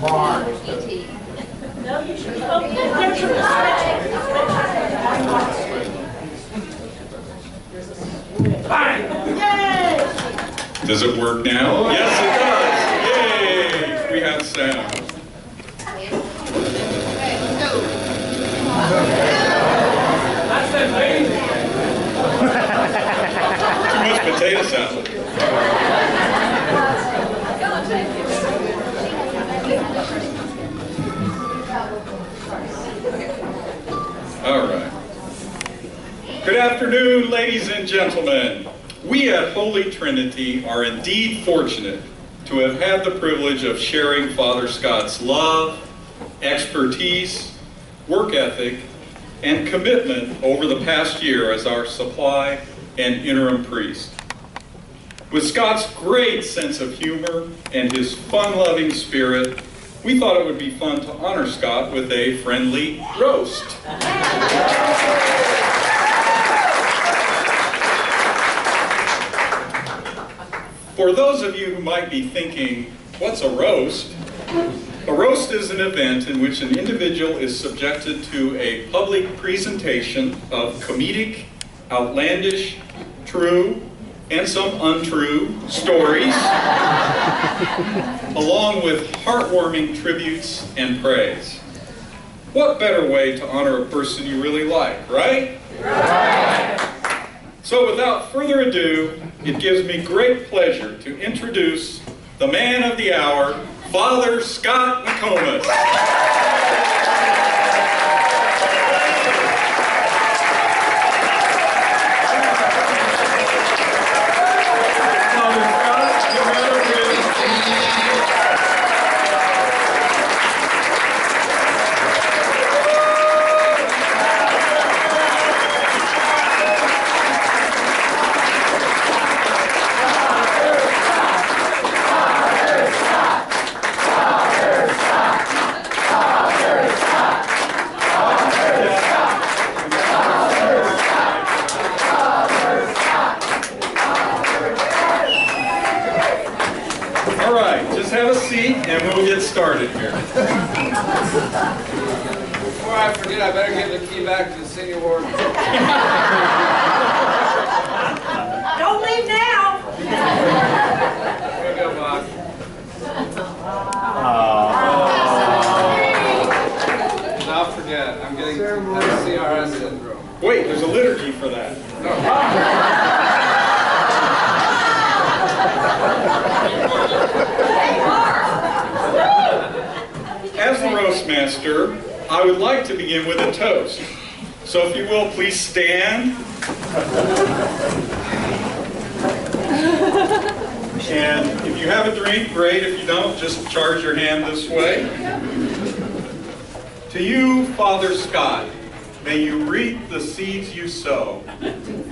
No, you should Does it work now? Yes, it does. Yay! We have sound. That's amazing. Too much potato salad. All right. Good afternoon, ladies and gentlemen. We at Holy Trinity are indeed fortunate to have had the privilege of sharing Father Scot's love, expertise, work ethic, and commitment over the past year as our supply and interim priest. With Scott's great sense of humor and his fun-loving spirit, we thought it would be fun to honor Scott with a friendly roast. For those of you who might be thinking, what's a roast? A roast is an event in which an individual is subjected to a public presentation of comedic, outlandish, true, and some untrue stories, along with heartwarming tributes and praise. What better way to honor a person you really like, right? Right. So without further ado, it gives me great pleasure to introduce the man of the hour, Father Scot McComas. And we'll get started here. Before I forget, I better give the key back to the senior ward. Don't leave now. Here we go, Bob. I'll forget. I'm getting CRS syndrome. Wait, there's a liturgy for that. As the roast master, I would like to begin with a toast. So if you will, please stand. And if you have a drink, great. If you don't, just charge your hand this way. To you, Father Scot, may you reap the seeds you sow.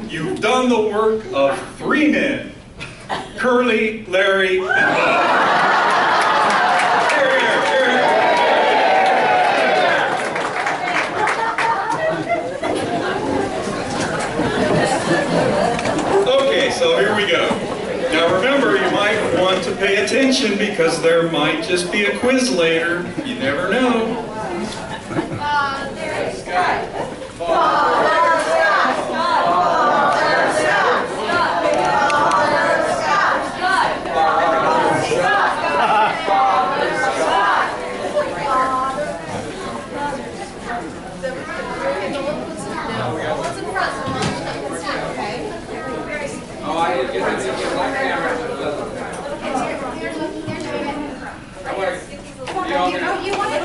You've done the work of 3 men, Curly, Larry, and Bob. So here we go. Now remember, you might want to pay attention because there might just be a quiz later. You never know. Father Scot.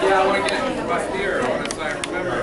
I want to get right here. I want to say I remember.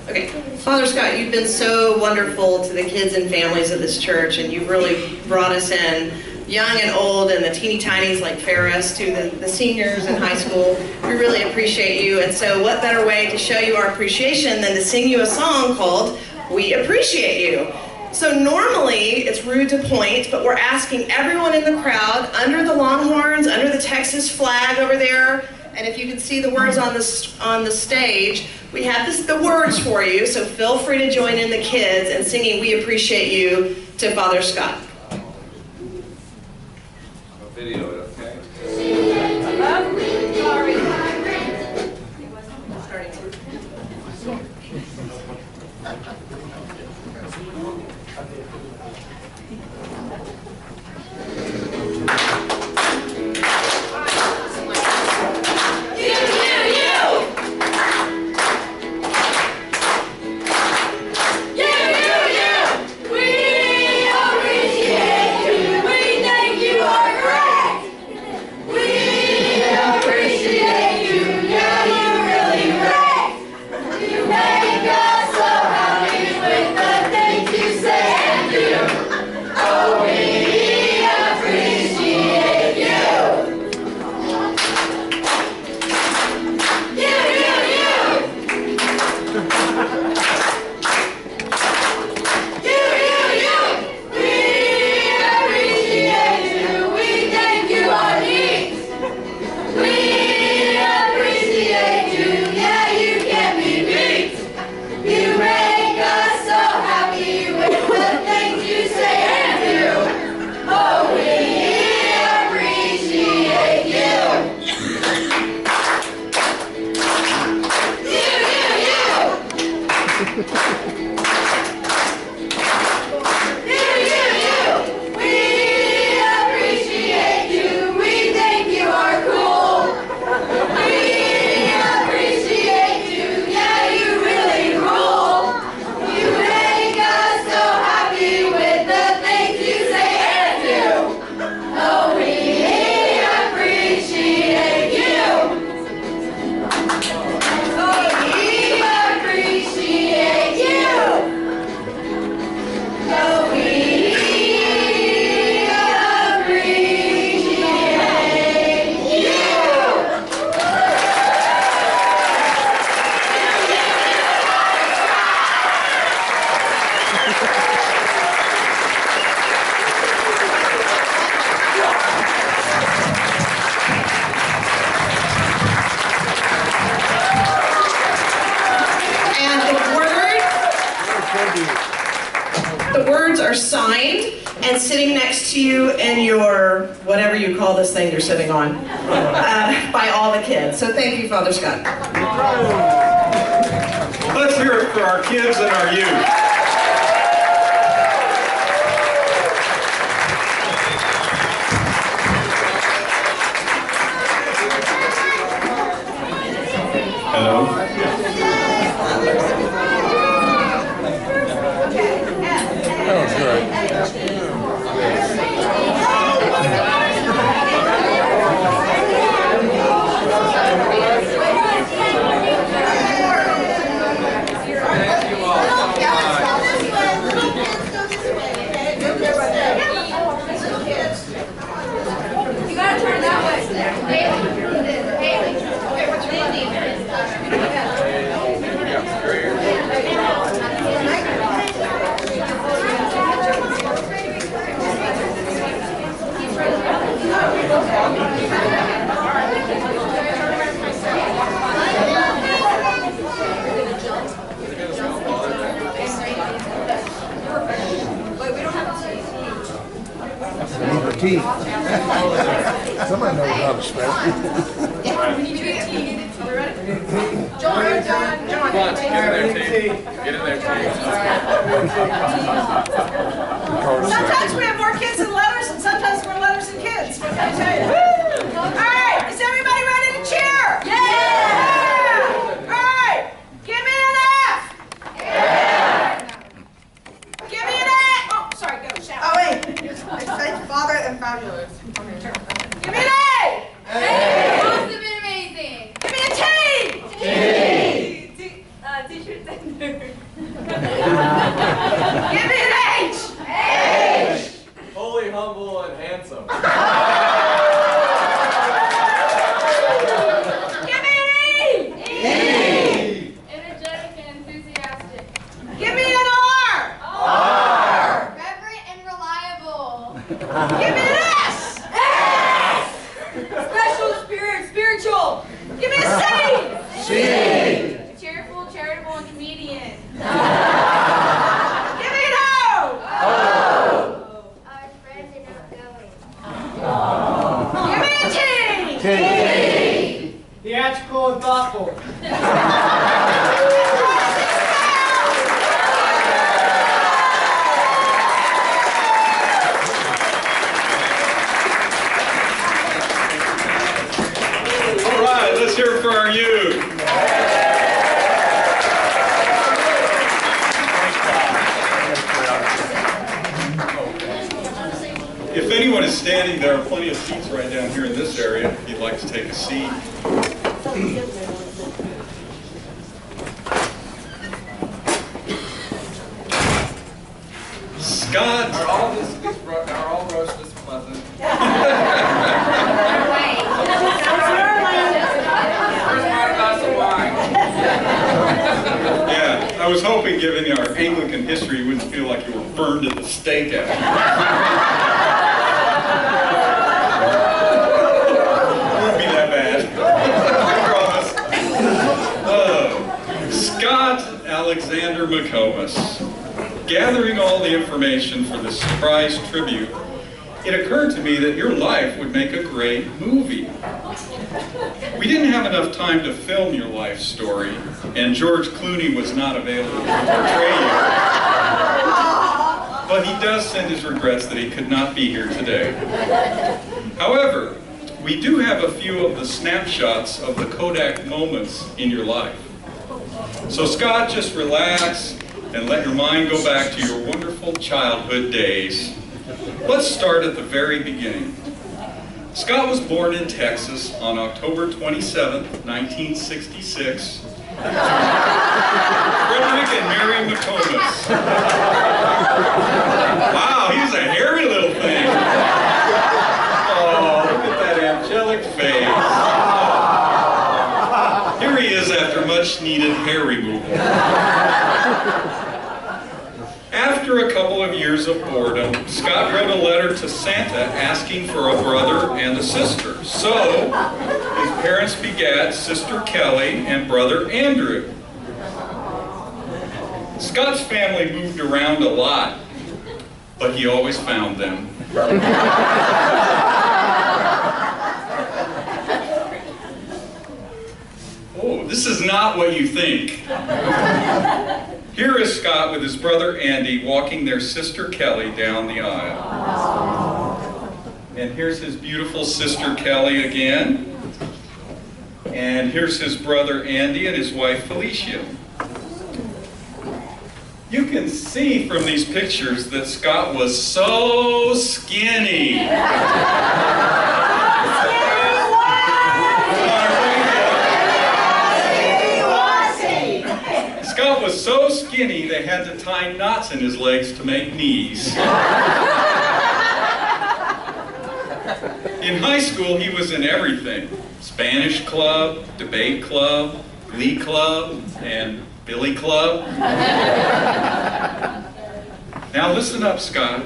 Okay, Father Scot, you've been so wonderful to the kids and families of this church, and you've really brought us in, young and old, and the teeny tinies like Ferris to the seniors in high school. We really appreciate you, and so what better way to show you our appreciation than to sing you a song called We Appreciate You. So normally it's rude to point, but we're asking everyone in the crowd, under the Longhorns, under the Texas flag over there, and if you can see the words on the stage, we have the words for you, so feel free to join in the kids in singing "We Appreciate You" to Father Scot. I'll video it, okay? Signed and sitting next to you in your, whatever you call this thing you're sitting on, by all the kids. So thank you, Father Scot. Let's hear it for our kids and our youth. Hello. Somebody knows how to spell it. Come on, get in there, team. Get in there, team. Sometimes we have more kids than letters, and sometimes more letters than kids. What can I tell you? All right, is everybody ready to cheer? Yeah! All right, give me an F. Yeah. Give me an A. Oh, sorry, go, shout. Oh, wait. It's Father and Fabulous. Give me an A. A. Awesome and amazing. Give me a T. T-shirt tender. Give me an H. H. Holy, humble, and handsome. Give me an E. E. Energetic and enthusiastic. Give me an R. R. Reverent and reliable. Give me an S. S. Special spirit, spiritual. Give me a C. C. Cheerful, fireball and comedian. Give me an O! Our friends and outgoing. Give me a T! Theatrical and thoughtful. All right, let's hear it for our youth. If anyone is standing, there are plenty of seats right down here in this area if you'd like to take a seat. Scott. Are all roasts this pleasant? Where's my glass of wine? Yeah, I was hoping, given our Anglican history, you wouldn't feel like you were burned at the stake after. Won't be that bad. I promise. Scott Alexander McComas. Gathering all the information for this surprise tribute, it occurred to me that your life would make a great movie. We didn't have enough time to film your life story, and George Clooney was not available to portray you. But he does send his regrets that he could not be here today. However, we do have a few of the snapshots of the Kodak moments in your life. So Scott, just relax and let your mind go back to your wonderful childhood days. Let's start at the very beginning. Scott was born in Texas on October 27th, 1966. Frederick and Mary McComas. Wow, he's a hairy little thing. Oh, look at that angelic face. Here he is after much needed hair removal. After a couple of years of boredom, Scott wrote a letter to Santa asking for a brother and a sister. So, his parents begat Sister Kelly and Brother Andrew. Scott's family moved around a lot, but he always found them. Oh, this is not what you think. Here is Scott with his brother Andy walking their sister Kelly down the aisle. And here's his beautiful sister Kelly again. And here's his brother Andy and his wife Felicia. You can see from these pictures that Scott was so skinny. Scott was so skinny they had to tie knots in his legs to make knees. In high school, he was in everything. Spanish club, debate club, glee club, and billy club. Now listen up, Scott.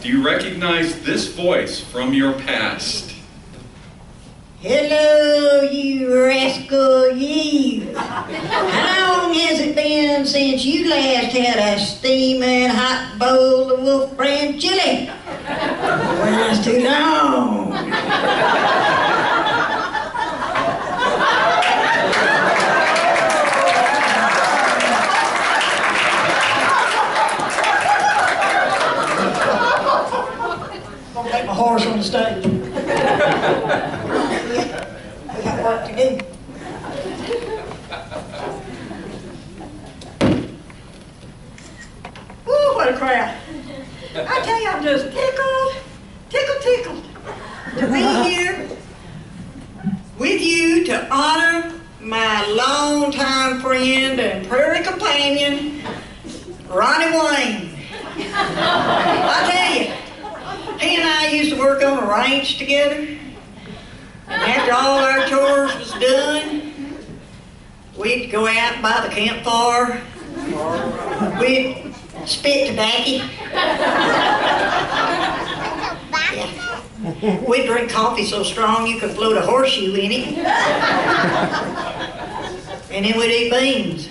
Do you recognize this voice from your past? Hello, you rascal, you. How long has it been since you last had a steaming hot bowl of Wolf Brand chili? Well, it's too long. Don't take my horse on the stage. We got work to do. Ooh, what a crowd. I tell you, I'm just tickled to be here with you to honor my longtime friend and prairie companion, Ronnie Wayne. I tell you, he and I used to work on a ranch together. And after all our chores was done, we'd go out by the campfire, we'd spit tobacco. Yeah. We'd drink coffee so strong you could float a horseshoe in it. And then we'd eat beans.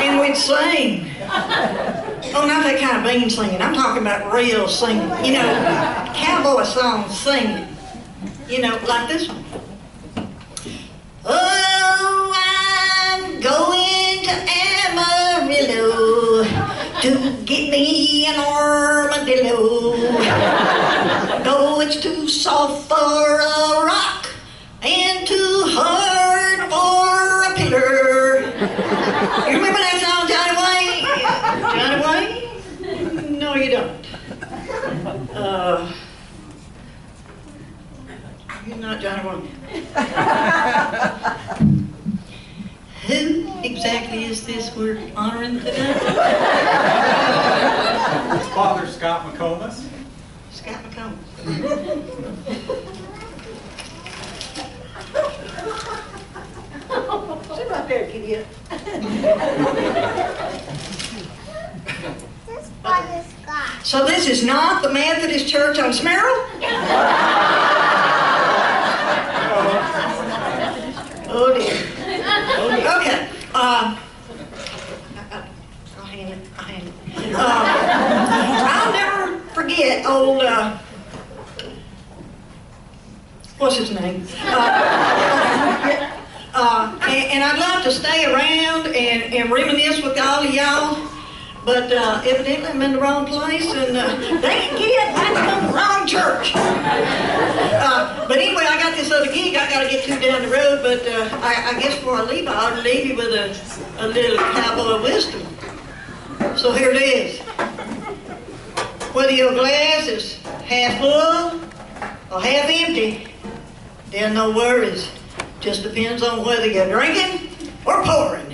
And we'd sing. Oh, not that kind of bean singing. I'm talking about real singing. You know, cowboy songs singing. You know, like this one. Oh, I'm going to Amarillo to get me an armadillo. Though it's too soft for a rock and too hard for a pillar. You remember that song, Johnny Wayne? Johnny Wayne? No, you don't. You're not Johnny Wayne. Who exactly is this we're honoring today? It's Father Scot McComas. Scott McComas. Sit right there, kid. This is Father Scot. So this is not the Methodist Church on Smerrill? Oh dear. Okay. I'll hand it. I'll never forget old, what's his name? And I'd love to stay around and reminisce with all of y'all, but evidently I'm in the wrong place, and dang it, I'm in the wrong church. But anyway, I got this other gig I got to get to down the road, but I guess before I leave, I ought to leave you with a little cowboy wisdom. So here it is. Whether your glass is half full or half empty, there's no worries. Just depends on whether you're drinking or pouring.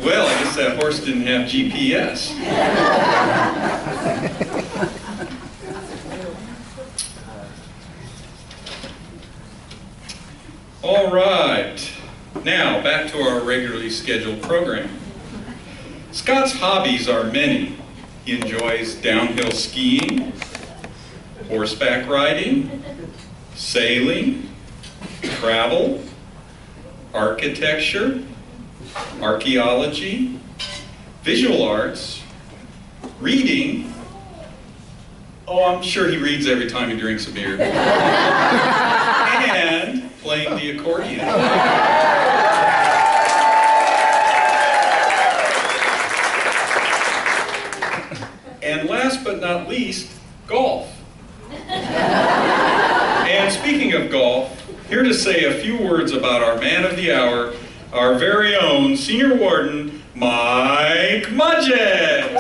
Well, I guess that horse didn't have GPS. All right. Now, back to our regularly scheduled program. Scott's hobbies are many. He enjoys downhill skiing, horseback riding, sailing, travel, architecture, archaeology, visual arts, reading. Oh, I'm sure he reads every time he drinks a beer. And playing the accordion. And last but not least, golf. And speaking of golf, here to say a few words about our man of the hour, our very own Senior Warden, Mike Mudgett.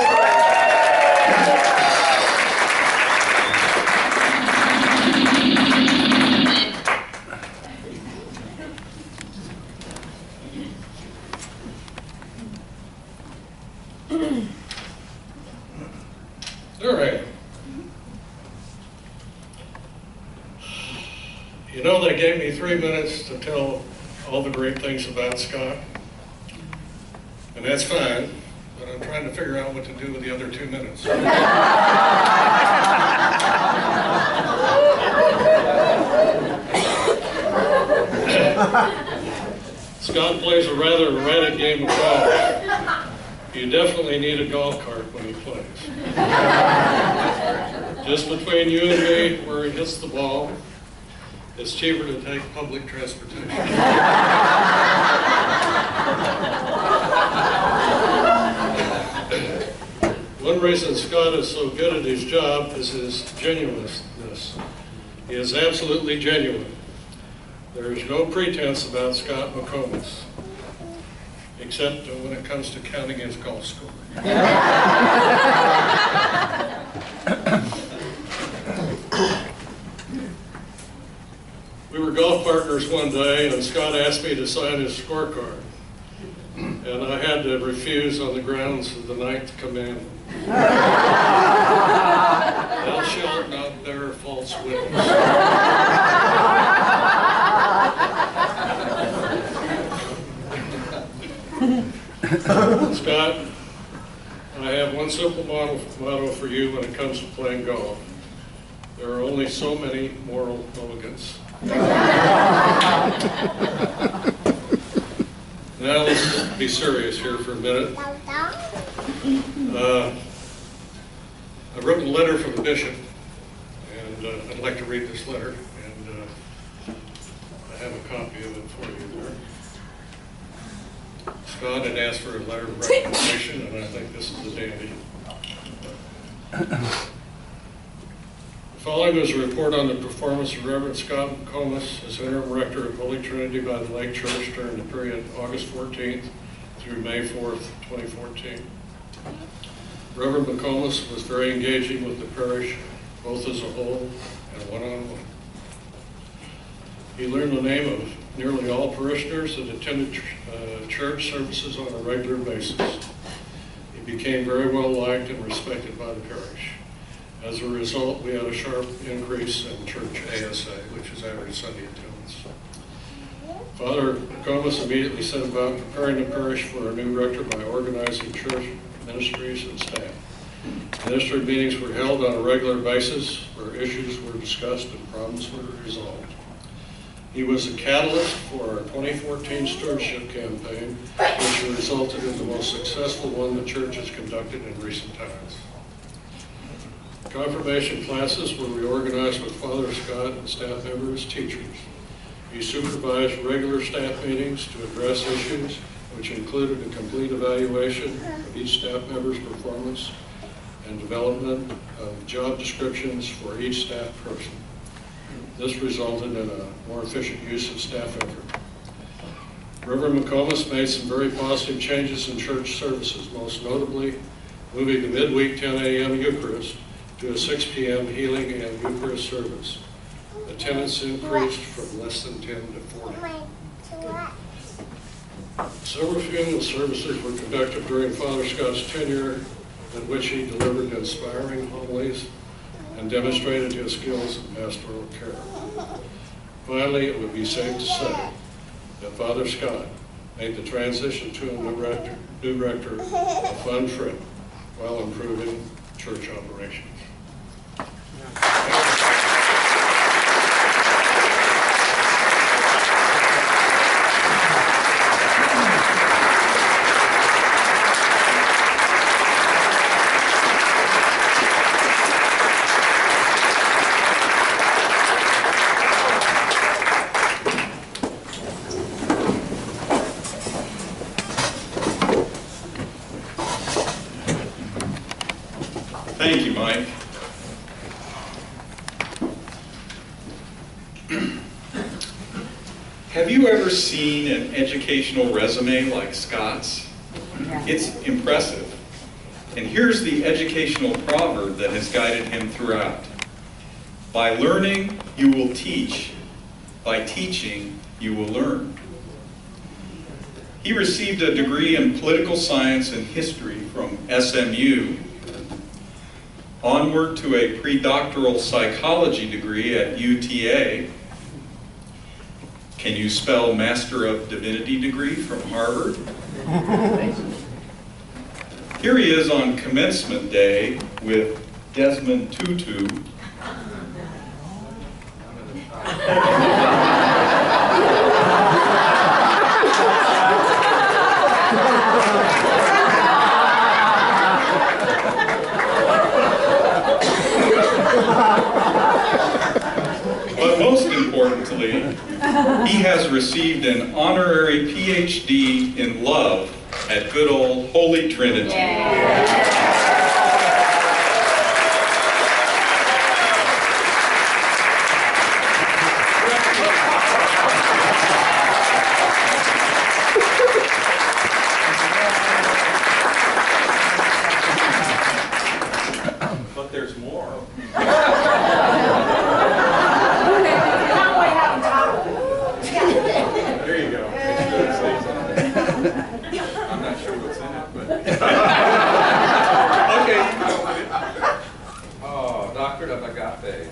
All right. You know, they gave me 3 minutes to tell all the great things about Scott, and that's fine, but I'm trying to figure out what to do with the other 2 minutes. Scott plays a rather erratic game of golf. You definitely need a golf cart when he plays. Just between you and me, where he hits the ball, it's cheaper to take public transportation. One reason Scott is so good at his job is his genuineness. He is absolutely genuine. There is no pretense about Scott McComas, except when it comes to counting his golf score. We were golf partners one day, and Scott asked me to sign his scorecard. And I had to refuse on the grounds of the ninth commandment. Thou shalt not bear false witness. Scott, I have one simple motto for you when it comes to playing golf. There are only so many moral mulligans. Now let's be serious here for a minute. I wrote a letter from the bishop, and I'd like to read this letter, and I have a copy of it for you there. Scott had asked for a letter of recommendation, and I think this is a dandy. The following is a report on the performance of Reverend Scot McComas as interim rector of Holy Trinity by the Lake Church during the period August 14th through May 4th, 2014. Reverend McComas was very engaging with the parish, both as a whole and one-on-one. He learned the name of nearly all parishioners that attended church services on a regular basis. He became very well liked and respected by the parish. As a result, we had a sharp increase in church ASA, which is average Sunday attendance. Father McComas immediately set about preparing the parish for a new rector by organizing church ministries and staff. Ministry meetings were held on a regular basis where issues were discussed and problems were resolved. He was a catalyst for our 2014 stewardship campaign, which resulted in the most successful one the church has conducted in recent times. Confirmation classes were reorganized with Father Scot and staff members as teachers. He supervised regular staff meetings to address issues, which included a complete evaluation of each staff member's performance and development of job descriptions for each staff person. This resulted in a more efficient use of staff effort. Reverend McComas made some very positive changes in church services, most notably moving the midweek 10 a.m. Eucharist to a 6 p.m. healing and Eucharist service. Attendance increased from less than 10 to 40. Several funeral services were conducted during Father Scot's tenure, in which he delivered inspiring homilies and demonstrated his skills in pastoral care. Finally, it would be safe to say that Father Scot made the transition to a new rector a fun trip while improving church operations. Thank you, Mike. Have you ever seen an educational resume like Scott's? It's impressive. And here's the educational proverb that has guided him throughout. By learning, you will teach. By teaching, you will learn. He received a degree in political science and history from SMU, onward to a pre-doctoral psychology degree at UTA. Can you spell Master of Divinity degree from Harvard? Here he is on commencement day with Desmond Tutu. But most importantly, he has received an honorary PhD in love at good old Holy Trinity. But there's more. There you go. I'm not sure what's in it, but okay. Oh, Doctorate of Agape.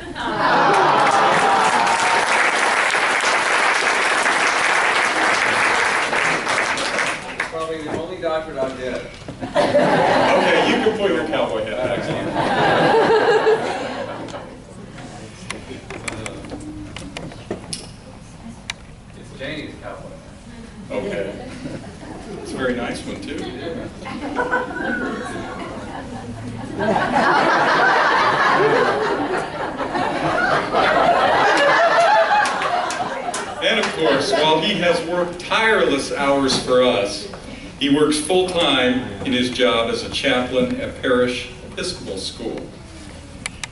Probably the only doctorate effort I did. Okay, you can put your cowboy hat back It's Janie's cowboy. Okay. It's a very nice one, too. And of course, while he has worked tireless hours for us, he works full-time in his job as a chaplain at Parish Episcopal School.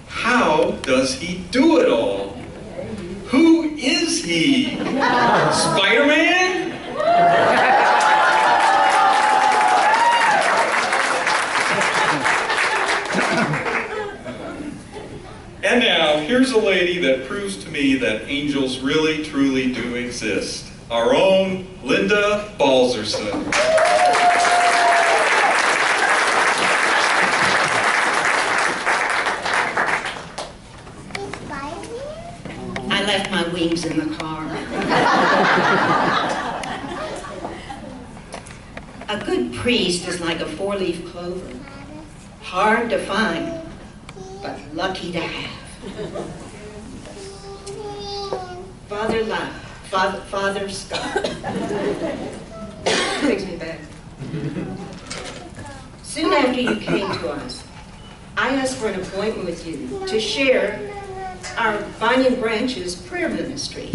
How does he do it all? Who is he? Spider-Man? And now, here's a lady that proves to me that angels really, truly do exist. Our own Linda Balzerson. I left my wings in the car. A good priest is like a four-leaf clover. Hard to find, but lucky to have. Father Scot. Takes me back. Soon after you came to us, I asked for an appointment with you to share our Vine Branches prayer ministry.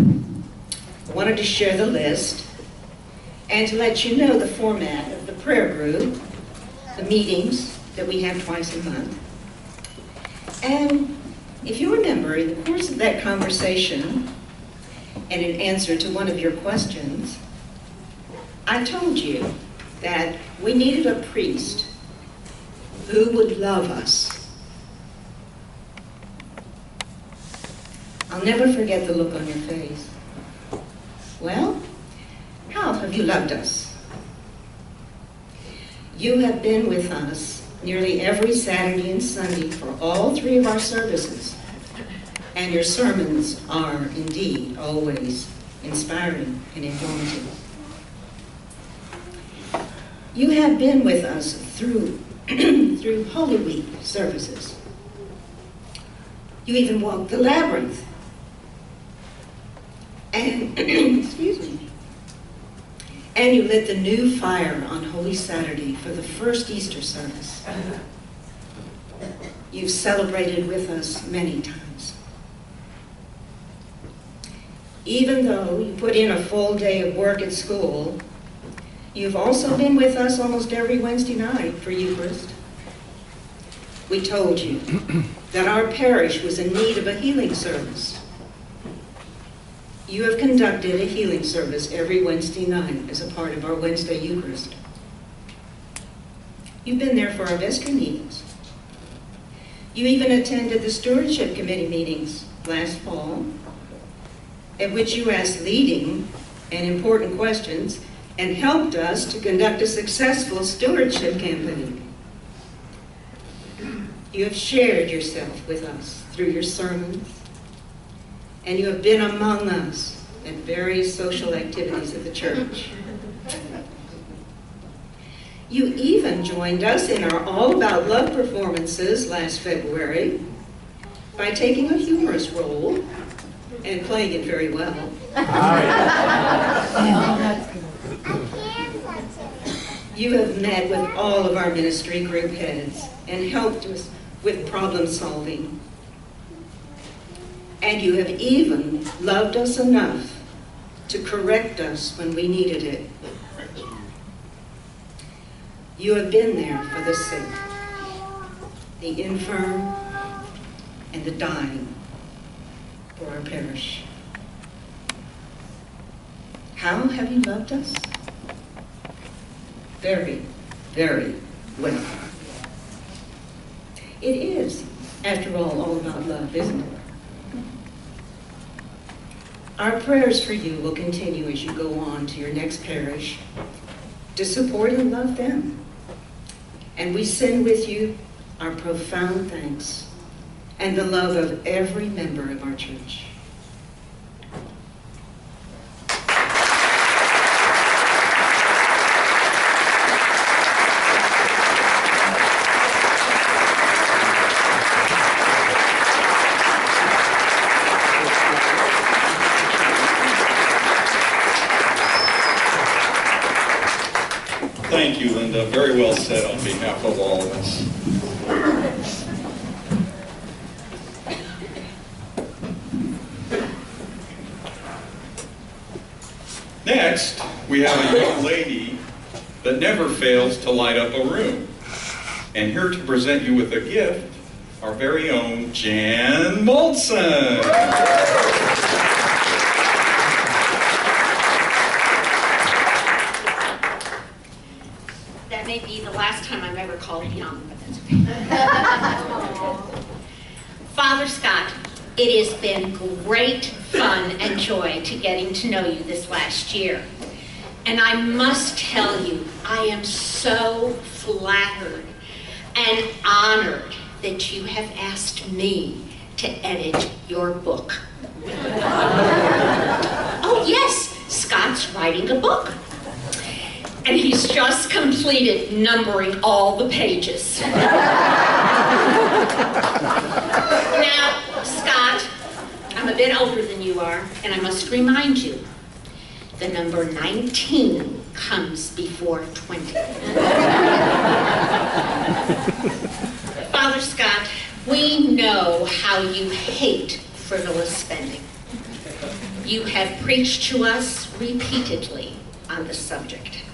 I wanted to share the list and to let you know the format of the prayer group, the meetings that we have twice a month. And if you remember, in the course of that conversation, and in answer to one of your questions, I told you that we needed a priest who would love us. I'll never forget the look on your face. Well, how have you loved us? You have been with us nearly every Saturday and Sunday for all three of our services. And your sermons are indeed always inspiring and informative. You have been with us through Holy Week services. You even walked the labyrinth. And, excuse me, and you lit the new fire on Holy Saturday for the first Easter service. You've celebrated with us many times. Even though you put in a full day of work at school, you've also been with us almost every Wednesday night for Eucharist. We told you that our parish was in need of a healing service. You have conducted a healing service every Wednesday night as a part of our Wednesday Eucharist. You've been there for our vestry meetings. You even attended the Stewardship Committee meetings last fall, at which you asked leading and important questions and helped us to conduct a successful stewardship campaign. You have shared yourself with us through your sermons, and you have been among us at various social activities of the church. You even joined us in our All About Love performances last February by taking a humorous role and playing it very well. You have met with all of our ministry group heads and helped us with problem solving. And you have even loved us enough to correct us when we needed it. You have been there for the sick, the infirm, and the dying for our parish. How have you loved us? Very, very well. It is, after all about love, isn't it? Our prayers for you will continue as you go on to your next parish to support and love them. And we send with you our profound thanks and the love of every member of our church. Thank you, Linda. Very well said on behalf of all of us. Next, we have a young lady that never fails to light up a room. And here to present you with a gift, our very own Jan Molson. That may be the last time I'm ever called young, but that's okay. Father Scott, it has been great fun and joy to getting to know you this last year. And I must tell you, I am so flattered and honored that you have asked me to edit your book. Oh yes, Scott's writing a book. And he's just completed numbering all the pages. Now, Scott, I'm a bit older than you are, and I must remind you, the number 19 comes before 20. Father Scott, we know how you hate frivolous spending. You have preached to us repeatedly on the subject.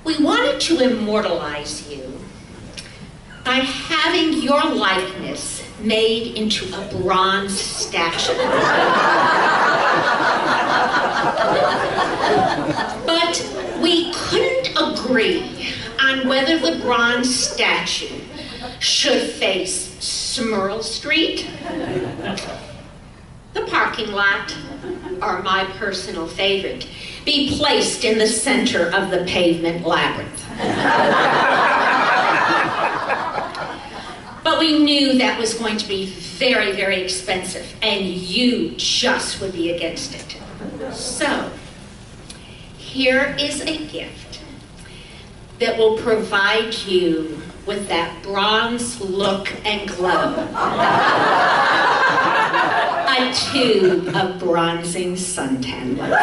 We wanted to immortalize you by having your likeness made into a bronze statue. But we couldn't agree on whether the bronze statue should face Smurl Street, the parking lot, or my personal favorite, be placed in the center of the pavement labyrinth. But we knew that was going to be very, very expensive, and you just would be against it. So, here is a gift that will provide you with that bronze look and glow. A tube of bronzing suntan lotion.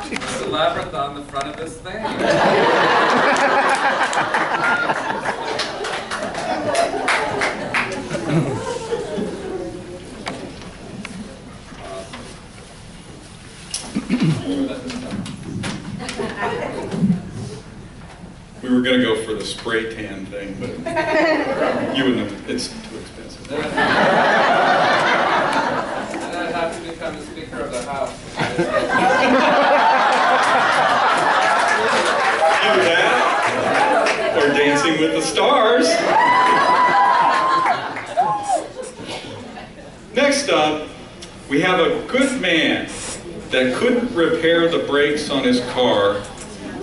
There's a labyrinth on the front of this thing. We were going to go for the spray tan thing, but you wouldn't have, it's too expensive. And I'd have to become the Speaker of the House. Either that, or Dancing with the Stars. Next up, we have a good man that couldn't repair the brakes on his car,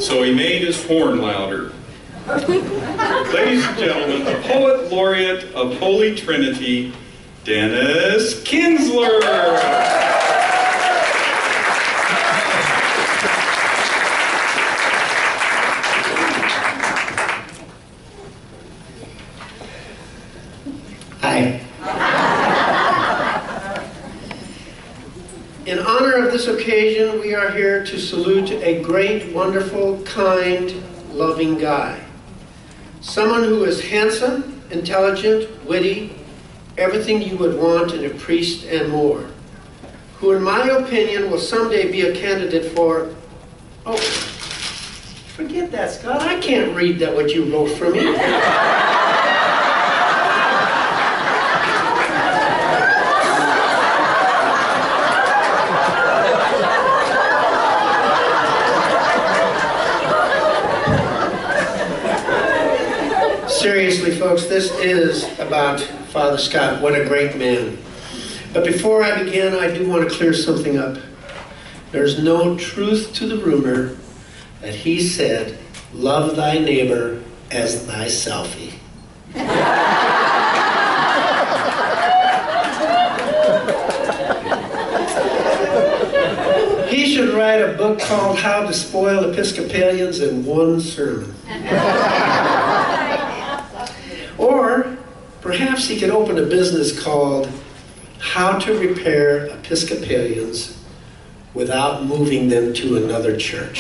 so he made his horn louder. Ladies and gentlemen, the Poet Laureate of Holy Trinity, Dennis Kinsler. Hi. In honor of this occasion, we are here to salute a great, wonderful, kind, loving guy. Someone who is handsome, intelligent, witty, everything you would want in a priest and more. Who, in my opinion, will someday be a candidate for... Oh, forget that, Scott. I can't read that what you wrote for me. Seriously, folks, this is about Father Scott. What a great man. But before I begin, I do want to clear something up. There's no truth to the rumor that he said, "Love thy neighbor as thyself." He should write a book called How to Spoil Episcopalians in One Sermon. Or perhaps he could open a business called How to Repair Episcopalians Without Moving Them to Another Church.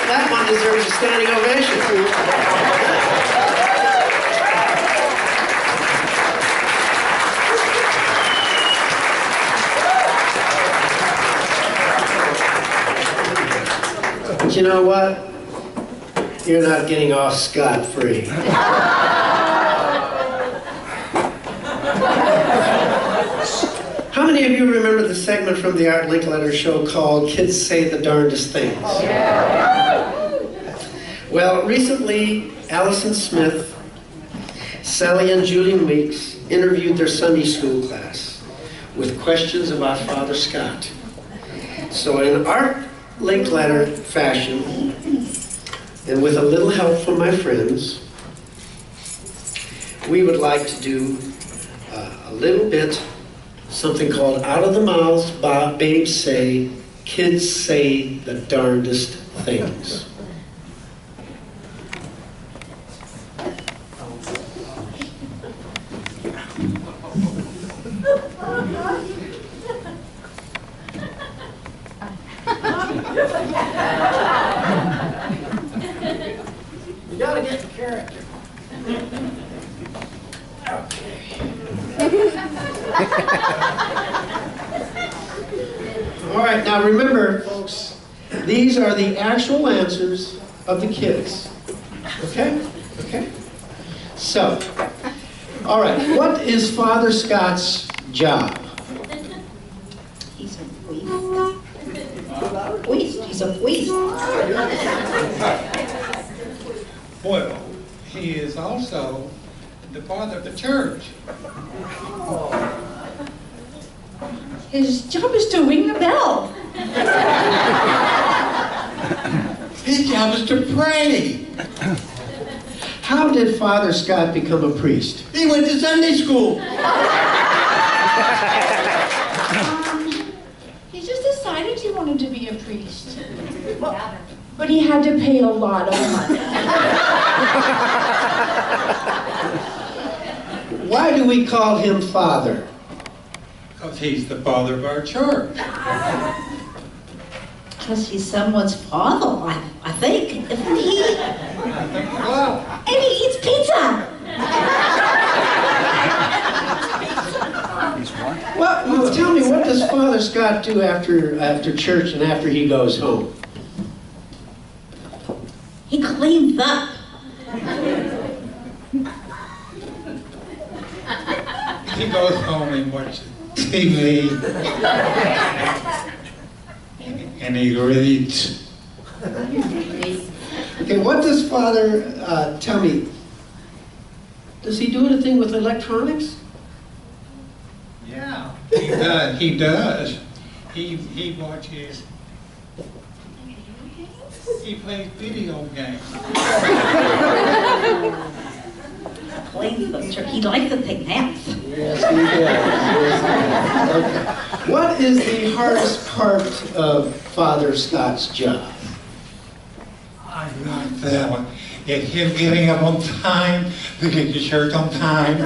That one deserves a standing ovation. But you know what? You're not getting off scot-free. How many of you remember the segment from the Art Linkletter show called Kids Say the Darndest Things? Well, recently, Allison Smith, Sally and Julie Meeks interviewed their Sunday school class with questions about Father Scot. So in Art Linkletter fashion, and with a little help from my friends, we would like to do a little bit, something called Out of the Mouths Babes Say, Kids Say the Darndest Things. You gotta get the character. Okay. All right, now remember, folks, these are the actual answers of the kids. Okay? Okay? So, all right, what is Father Scot's job? He's a priest. He's a priest. Well, he is also the father of the church. His job is to ring the bell. His job is to pray. How did Father Scot become a priest? He went to Sunday school. He just decided he wanted to be a priest. But he had to pay a lot of money. Why do we call him Father? Because he's the father of our church. Because he's someone's father, I think. Isn't he? Well, And he eats pizza. Well, tell me, what does Father Scot do after church and after he goes home? He cleans up. he goes home and watches TV. And he reads. Okay, what does Father, tell me, does he do anything with electronics? Yeah, he does. He watches. He plays video games. Cleans the church. He likes to take naps. Yes, he does. Okay. What is the hardest part of Father Scot's job? I like that one. It's him getting up on time to get to church on time.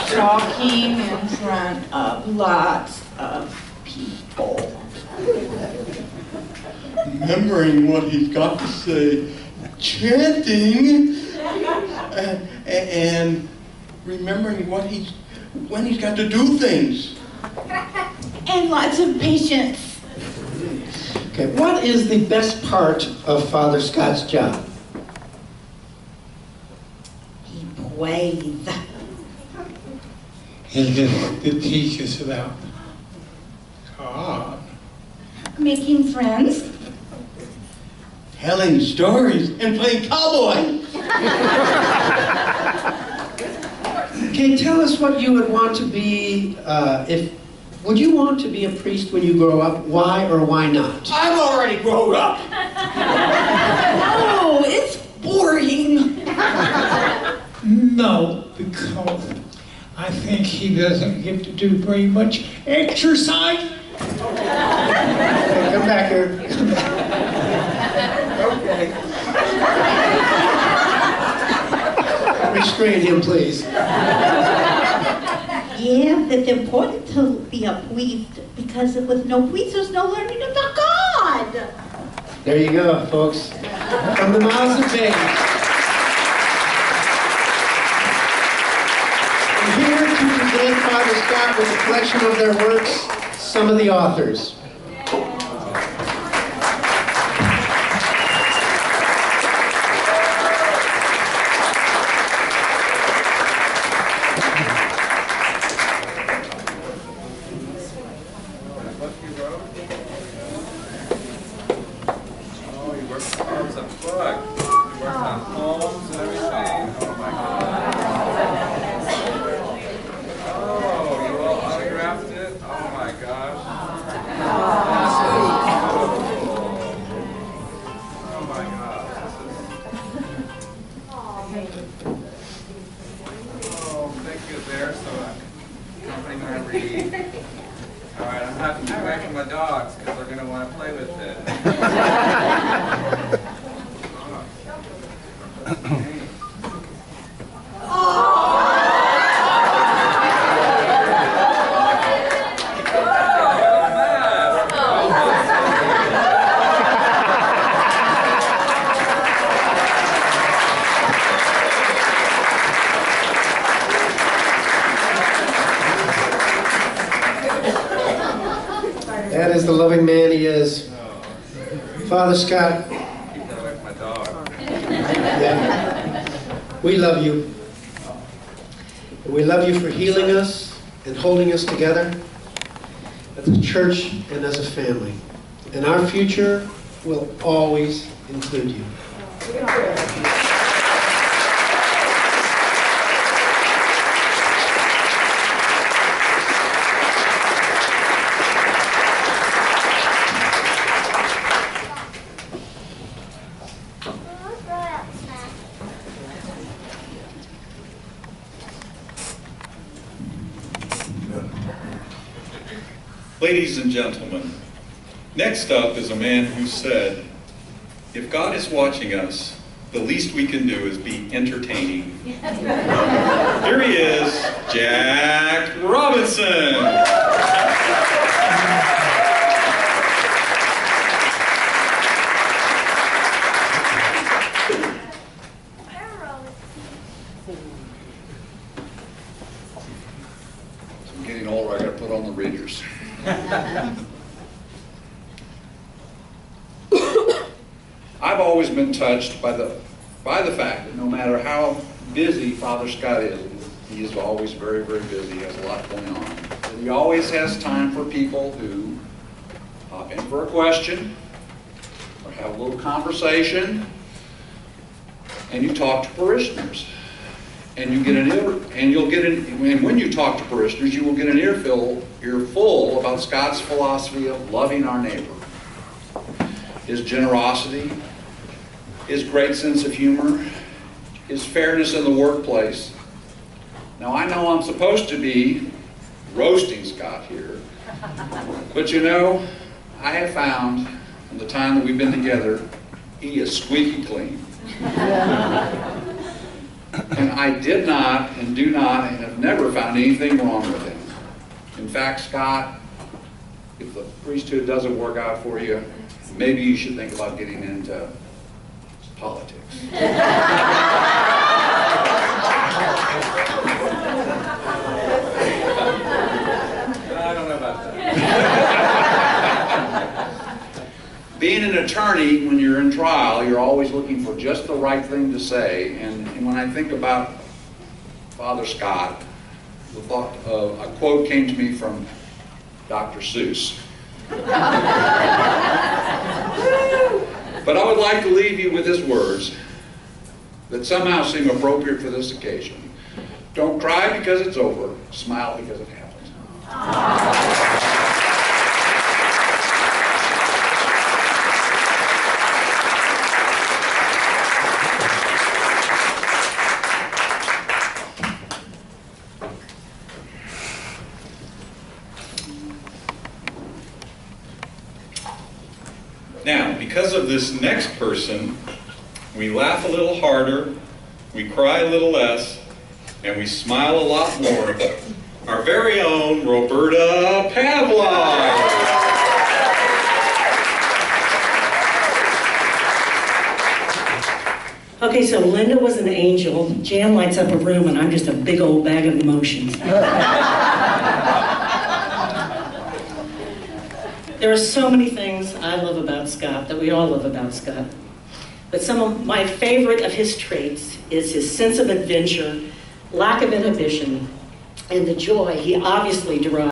Talking in front of lots of people. Remembering what he's got to say, chanting, and remembering when he's got to do things. And lots of patience. Okay, what is the best part of Father Scot's job? He prays. He just to teach us about God. Making friends. Telling stories and playing cowboy. Okay, tell us what you would want to be, would you want to be a priest when you grow up? Why or why not? I've already grown up. No, it's boring. No, because I think he doesn't get to do very much exercise. Okay, come back here. Okay. Restrain him, please. Yeah, it's important to be a priest because with no priest, there's no learning about God. There you go, folks. From the mouths of babes. I'm here to present Father Scot with a collection of their works, some of the authors. That is the loving man he is. Father Scot. Yeah. We love you. And we love you for healing us and holding us together as a church and as a family. And our future will always include you. Ladies and gentlemen, next up is a man who said, if God is watching us, the least we can do is be entertaining. Here he is, Jack Robinson. I'm getting older, I gotta put on the readers. I've always been touched by the fact that no matter how busy Father Scot is, he is always very, very busy, he has a lot going on. And he always has time for people who hop in for a question or have a little conversation, and you talk to parishioners. And you get and when you talk to parishioners, you will get an earful about Scott's philosophy of loving our neighbor, his generosity, his great sense of humor, his fairness in the workplace. Now I know I'm supposed to be roasting Scot here, but you know, I have found in the time that we've been together, he is squeaky clean. And I did not and do not and have never found anything wrong with him. In fact, Scot, if the priesthood doesn't work out for you, maybe you should think about getting into politics. I don't know about that. Being an attorney, when you're in trial, you're always looking for just the right thing to say. And when I think about Father Scot, the thought of a quote came to me from Dr. Seuss. But I would like to leave you with his words that somehow seem appropriate for this occasion. Don't cry because it's over, smile because it happened. because of this next person, we laugh a little harder, we cry a little less, and we smile a lot more. Our very own Roberta Pavlov. Okay, so Linda was an angel, Jan lights up a room, and I'm just a big old bag of emotions. There are so many things I love about Scott, that we all love about Scott. But some of my favorite of his traits is his sense of adventure, lack of inhibition, and the joy he obviously derives